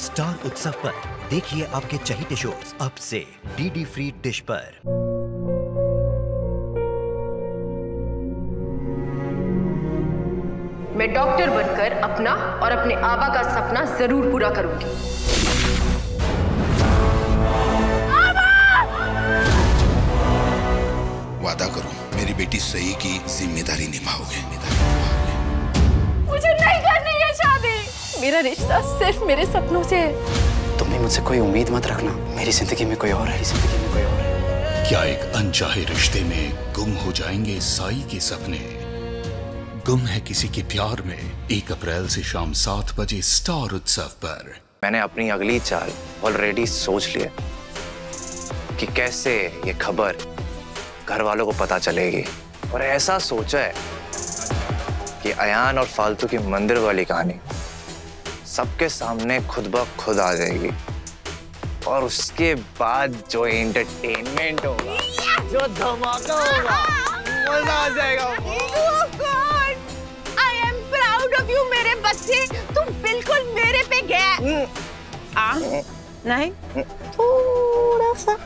Star उत्सव पर देखिए आपके चहेते शोज अब से डीडी फ्री डिश पर। मैं डॉक्टर बनकर अपना और अपने आबा का सपना जरूर पूरा करूंगी। वादा करो मेरी बेटी सही की जिम्मेदारी निभाओगे। मुझे नहीं करनी है शादी। मेरा रिश्ता सिर्फ मेरे सपनों से है। तुम भी मुझसे कोई उम्मीद मत रखना। मेरी जिंदगी में कोई और है, जिंदगी में कोई और है। क्या एक अनचाहे रिश्ते में गुम हो जाएंगे साई के सपने? गुम है किसी के प्यार में 1 अप्रैल से शाम 7 बजे स्टार उत्सव पर। मैंने अपनी अगली चाल ऑलरेडी सोच लिया कि कैसे ये खबर घर वालों को पता चलेगी, और ऐसा सोचा है कि अयान और फालतू की मंदिर वाली कहानी सबके सामने खुद ब खुद आ जाएगी, और उसके बाद जो एंटरटेनमेंट होगा, जो धमाका होगा, मजा आ जाएगा। I am proud of you मेरे बच्चे। तुम बिल्कुल मेरे पे गए। नहीं थोड़ा सा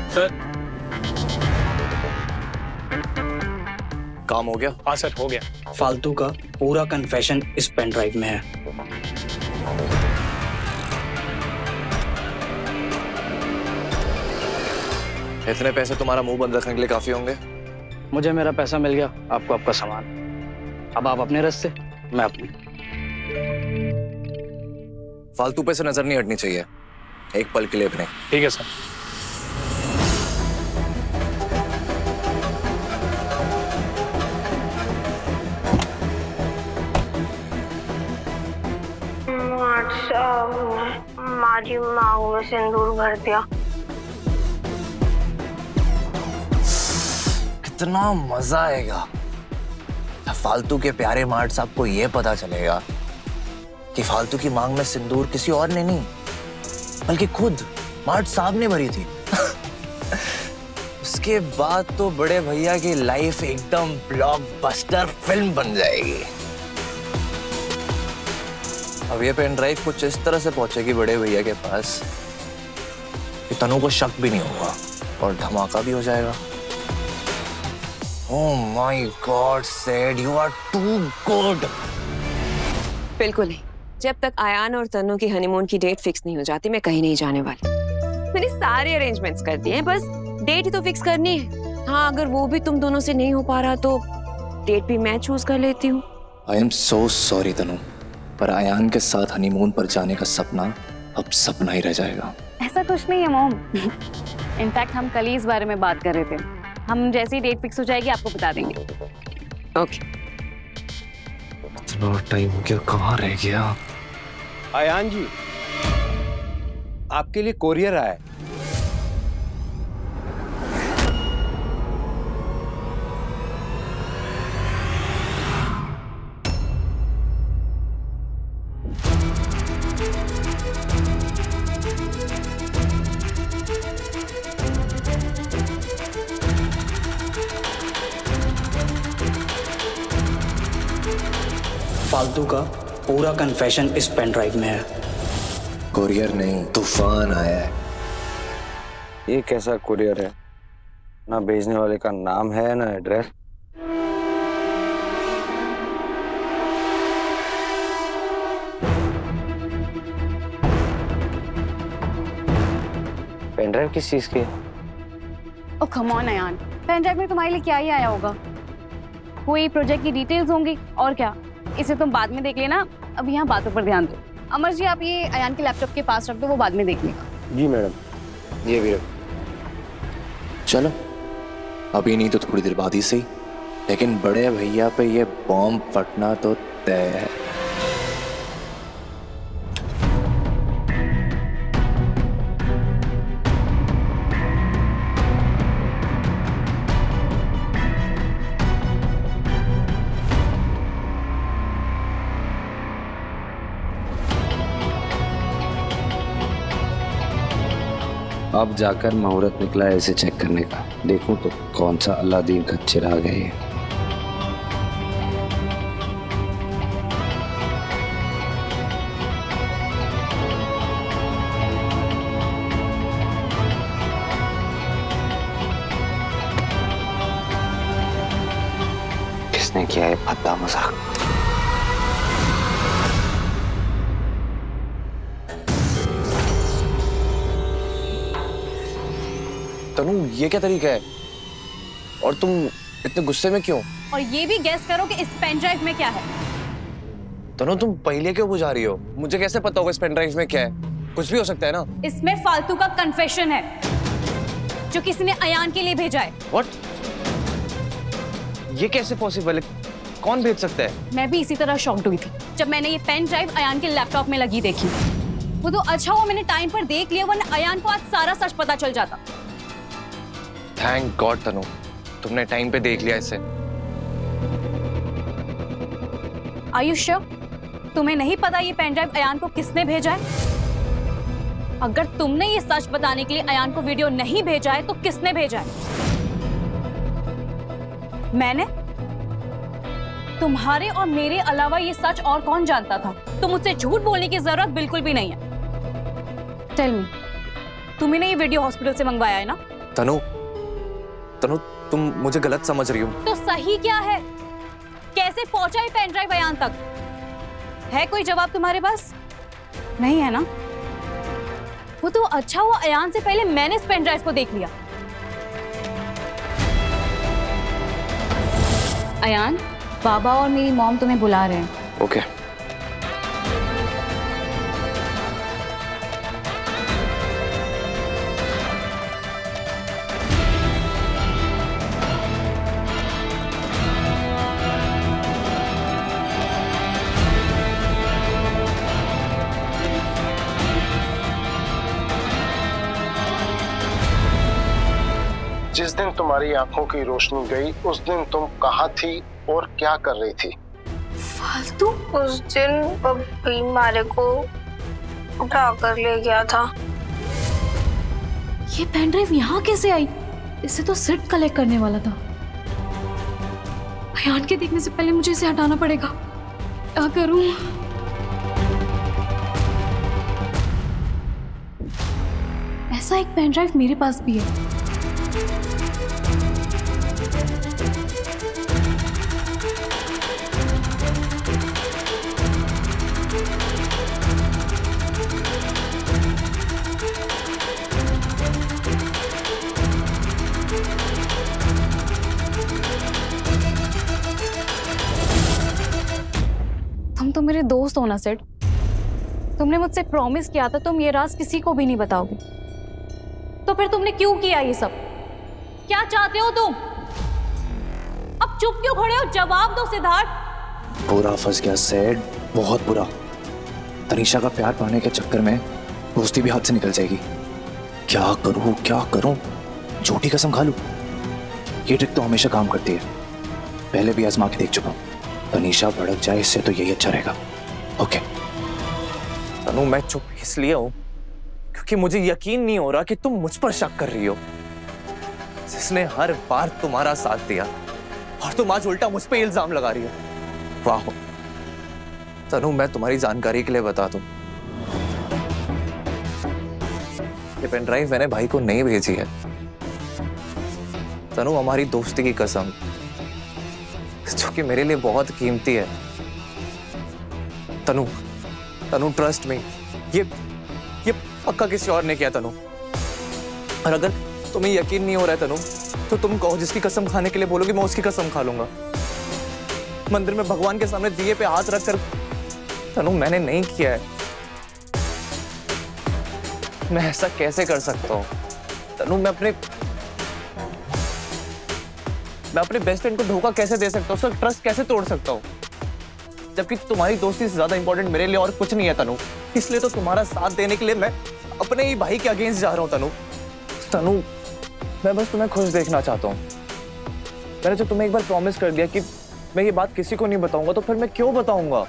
सर, काम हो गया? हाँ सर, हो गया। फालतू का पूरा कन्फेशन इस पेन ड्राइव में है। इतने पैसे तुम्हारा मुंह बंद रखने के लिए काफी होंगे। मुझे मेरा पैसा मिल गया, आपको आपका सामान। अब आप अपने रास्ते, मैं अपनी। फालतू पे से नजर नहीं हटनी चाहिए, एक पल के लिए भी नहीं। ठीक है सर। मारी मांग में सिंदूर भर दिया। कितना मजा आएगा फालतू के प्यारे मार्ट साहब को ये पता चलेगा कि फालतू की मांग में सिंदूर किसी और ने नहीं बल्कि खुद मार्ट साहब ने भरी थी। उसके बाद तो बड़े भैया की लाइफ एकदम ब्लॉकबस्टर फिल्म बन जाएगी। अब ये पेन ड्राइव कुछ इस तरह से पहुंचेगी बड़े भैया के पास कि तनु को शक भी नहीं होगा और धमाका भी हो जाएगा। Oh my God, Sid, you are too good. बिल्कुल नहीं। जब तक आयान और तन्नू की हनीमून की डेट फिक्स नहीं हो जाती मैं कहीं नहीं जाने वाली। मैंने सारे अरेंजमेंट्स कर दिए हैं, बस डेट ही तो फिक्स करनी है। हाँ, अगर वो भी तुम दोनों से नहीं हो पा रहा तो डेट भी मैं चूज कर लेती हूँ। I am so sorry तनु, पर आयान के साथ हनीमून पर जाने का सपना अब सपना ही रह जाएगा। ऐसा कुछ नहीं है मॉम। इनफैक्ट हम कल ही इस बारे में बात कर रहे थे। हम जैसे ही डेट फिक्स हो जाएगी आपको बता देंगे। ओके। इतना टाइम हो गया, कहाँ रह गया? आयान जी, आपके लिए कोरियर आया है। फालतू का पूरा कन्फेशन इस पेन ड्राइव में है। कोरियर नहीं, तूफान आया है। ये कैसा कुरियर है? ना भेजने वाले का नाम है ना एड्रेस। पेन ड्राइव किस चीज की है? Oh come on Ayan, pen drive में तुम्हारे लिए क्या ही आया होगा? कोई प्रोजेक्ट की डिटेल्स होंगी और क्या। इसे तुम बाद में देख लेना, अभी यहाँ बातों पर ध्यान दो। अमर जी, आप ये अयान के लैपटॉप के पास रख दो, वो बाद में देख लेगा। जी मैडम। ये भी रख। चलो, अभी नहीं तो थोड़ी देर बाद ही सही, लेकिन बड़े भैया पे ये बॉम्ब फटना तो तय है। अब जाकर मुहूर्त निकला है इसे चेक करने का। देखूं तो कौन सा अलादीन का चिराग है ये। किसने किया है भद्दा मजाक? तनु, ये क्या तरीका है? और तुम इतने गुस्से में क्यों? और ये भी गैस करो कि इस पेन ड्राइव में क्या है। तनु, तुम पहले क्यों बुझा रही हो? मुझे कैसे पता होगा इस पेन ड्राइव में क्या है? कुछ भी हो सकता है ना। इसमें फालतू का कन्फेशन है जो किसी ने अयान के लिए भेजा है। What? ये कैसे पॉसिबल है? कौन भेज सकता है? मैं भी इसी तरह शॉक्ड हुई थी जब मैंने ये पेन ड्राइव अयान के लैपटॉप में लगी देखी। वो तो अच्छा हुआ मैंने टाइम पर देख लिया, वरना अयान को आज सारा सच पता चल जाता। थैंक गॉड तनु, तुमने टाइम पे देख लिया इसे। Are you sure? तुम्हें नहीं पता ये पेन ड्राइव अयान को किसने भेजा है? अगर तुमने ये सच बताने के लिए अयान को वीडियो नहीं भेजा है तो किसने भेजा है? मैंने? तुम्हारे और मेरे अलावा ये सच और कौन जानता था? तो मुझसे झूठ बोलने की जरूरत बिल्कुल भी नहीं है। टेल मी, तुम्हें ये वीडियो हॉस्पिटल से मंगवाया है ना? तनु, तुम मुझे गलत समझ रही हो। तो सही क्या है? कैसे पहुंचा ये पेन ड्राइव अयान तक? है कोई जवाब तुम्हारे पास? नहीं है ना? वो तो अच्छा हुआ अयान से पहले मैंने इस पेन ड्राइव को देख लिया। अयान, बाबा और मेरी मॉम तुम्हें बुला रहे हैं। ओके। जिस दिन तुम्हारी आंखों की रोशनी गई उस दिन तुम कहाँ थी और क्या कर रही थी? फालतू। उस दिन पप्पी मारे को उठाकर ले गया था। ये पेन ड्राइव यहाँ कैसे आई? इसे तो सिर्फ कलेक्ट करने वाला था। अयान के देखने से पहले मुझे इसे हटाना पड़ेगा। क्या करूं? ऐसा एक पेन ड्राइव मेरे पास भी है। तुम तो मेरे दोस्त हो ना सेठ। तुमने मुझसे प्रॉमिस किया था तुम ये राज किसी को भी नहीं बताओगे। तो फिर तुमने क्यों किया ये सब? क्या चाहते हो तुम? अब चुप क्यों खड़े हो? जवाब दो सिद्धार्थ। पूरा फंस गया सेठ, बहुत बुरा। तनीषा का प्यार पाने के चक्कर में दोस्ती भी हाथ से निकल जाएगी। क्या करूं? झूठी कसम खा लूं? ये ट्रिक तो हमेशा काम करती है, पहले भी आजमा के देख चुका हूं। तनीषा भड़क जाए इससे तो यही अच्छा रहेगा। ओके तनु, मैं चुप इसलिए हूं क्योंकि मुझे यकीन नहीं हो रहा कि तुम मुझ पर शक कर रही हो, जिसने हर बार तुम्हारा साथ दिया, और तुम आज उल्टा मुझ पे इल्जाम लगा रही हो। वाह तनु, मैं तुम्हारी जानकारी के लिए बता दूं, ये पेन ड्राइव मैंने भाई को नहीं भेजी है। तनु, हमारी दोस्ती की कसम, जो कि मेरे लिए बहुत कीमती है। तनु ट्रस्ट मी, ये पक्का किसी और ने किया तनु। और अगर तुम्हें यकीन नहीं हो रहा है तनु, तो तुम कहो जिसकी कसम खाने के लिए बोलोगी मैं उसकी कसम खा लूंगा। मंदिर में भगवान के सामने दिए पे हाथ रखकर, तनु मैंने नहीं किया है। मैं ऐसा कैसे कर सकता हूँ तनु? मैं अपने बेस्ट फ्रेंड को धोखा कैसे दे सकता हूँ? उसका ट्रस्ट कैसे तोड़ सकता हूँ? जबकि तुम्हारी दोस्ती से ज्यादा इंपॉर्टेंट मेरे लिए और कुछ नहीं है तनु। इसलिए तो तुम्हारा साथ देने के लिए मैं अपने ही भाई के अगेंस्ट जा रहा हूँ तनु। मैं बस तुम्हें खुश देखना चाहता हूँ। मैंने जो तुम्हें एक बार प्रॉमिस कर दिया कि मैं ये बात किसी को नहीं बताऊंगा, तो फिर मैं क्यों बताऊंगा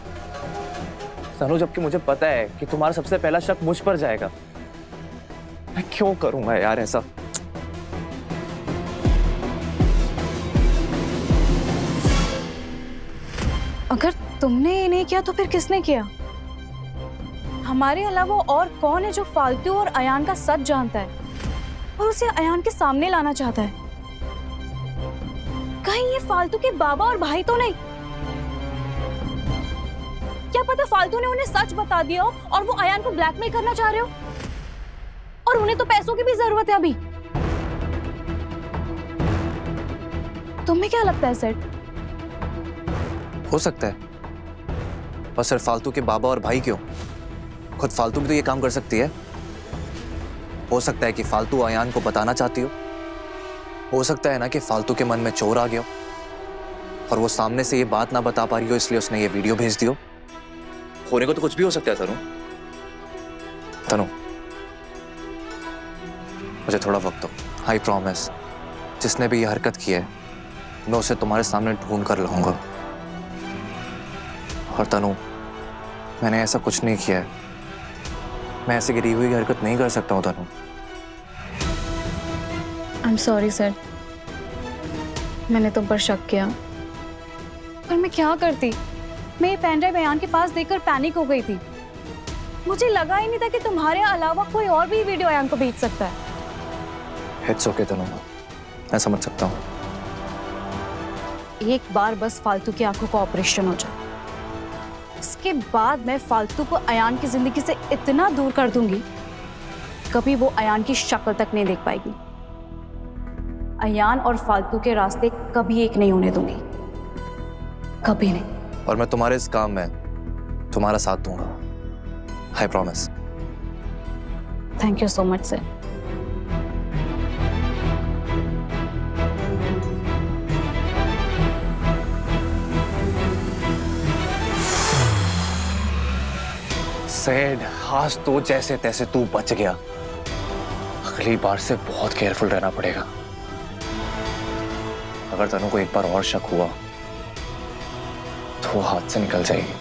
तनु? जबकि मुझे पता है कि तुम्हारा सबसे पहला शक मुझ पर जाएगा। मैं क्यों करूंगा यार ऐसा? अगर तुमने ये नहीं किया तो फिर किसने किया? हमारे अलावा और कौन है जो फालतू और अयान का सच जानता है और उसे अयान के सामने लाना चाहता है? कहीं ये फालतू के बाबा और भाई तो नहीं? क्या पता फालतू ने उन्हें सच बता दिया हो और वो अयान को ब्लैकमेल करना चाह रहे हो, और उन्हें तो पैसों की भी जरूरत है अभी। तुम्हें क्या लगता है सेठ? हो सकता है, और सिर्फ फालतू के बाबा और भाई क्यों, खुद फालतू भी तो ये काम कर सकती है। हो सकता है कि फालतू अयान को बताना चाहती हो सकता है ना कि फालतू के मन में चोर आ गया और वो सामने से ये बात ना बता पा रही हो, इसलिए उसने ये वीडियो भेज दियो। होने को तो कुछ भी हो सकता है तनु। तनु, मुझे थोड़ा वक्त दो। आई प्रॉमिस, जिसने भी ये हरकत की है मैं उसे तुम्हारे सामने ढूंढ कर लाऊंगा। और तनु, मैंने ऐसा कुछ नहीं किया है। मैं ऐसी गिरी हुई हरकत नहीं कर सकता हूँ तनु। आई एम सॉरी सर, मैंने तुम पर शक किया, पर मैं क्या करती? मैं ये पेन ड्राइव अयान के पास देखकर पैनिक हो गई थी। मुझे लगा ही नहीं था कि तुम्हारे अलावा कोई और भी वीडियो अयान को भेज सकता है। इट्स ओके तनु, मैं समझ सकता हूँ। एक बार बस फालतू की आंखों का ऑपरेशन हो जाए, उसके बाद मैं फालतू को अयान की जिंदगी से इतना दूर कर दूंगी, कभी वो अयान की शक्ल तक नहीं देख पाएगी। अयान और फालतू के रास्ते कभी एक नहीं होने दूंगी, कभी नहीं। और मैं तुम्हारे इस काम में तुम्हारा साथ दूंगा, I promise. Thank you so much sir. Sad, आज तो जैसे तैसे तू बच गया। अगली बार से बहुत केयरफुल रहना पड़ेगा। अगर तनु को एक बार और शक हुआ तो वो हाथ से निकल जाएगी।